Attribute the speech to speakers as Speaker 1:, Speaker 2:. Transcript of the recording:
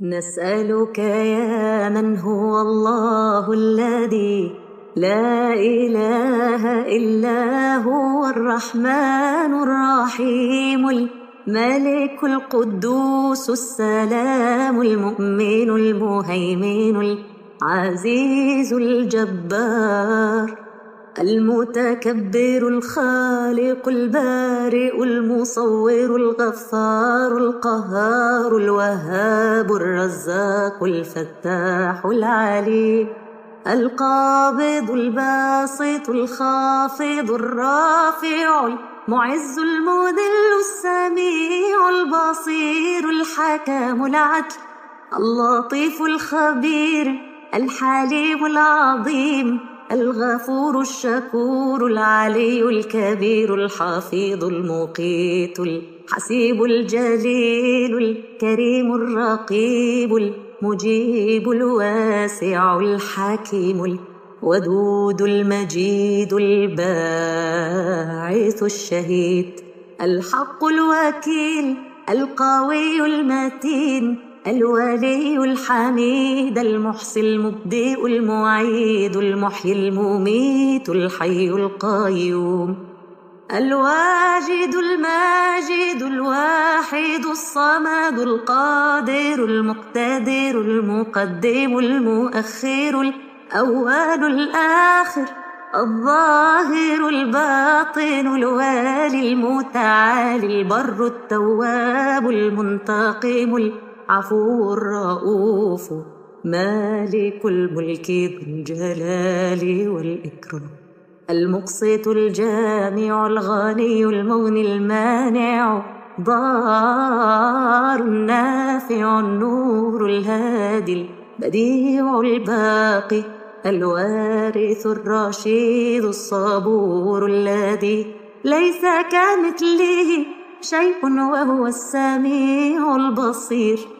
Speaker 1: نسألك يا من هو الله الذي لا إله إلا هو الرحمن الرحيم الملك القدوس السلام المؤمن المهيمن العزيز الجبار المتكبر الخالق البارئ المصور الغفار القهار الوهاب الرزاق الفتاح العليم القابض الباسط الخافض الرافع المعز المذل السميع البصير الحكم العدل اللطيف الخبير الحليم العظيم الغفور الشكور العلي الكبير الحفيظ المقيت الحسيب الجليل الكريم الرقيب المجيب الواسع الحكيم الودود المجيد الباعث الشهيد الحق الوكيل القوي المتين الولي الحميد المحصي المبدئ المعيد المحيي المميت الحي القيوم الواجد الماجد الواحد الصمد القادر المقتدر المقدم المؤخر الأول الآخر الظاهر الباطن الوالي المتعالي البر التواب المنتقم العفو الرؤوف مالك الملك ذو الجلال والإكرام المقسط الجامع الغني المغني المانع ضار النافع النور الهادي البديع الباقي الوارث الرشيد الصبور الذي ليس كمثله شيء وهو السميع البصير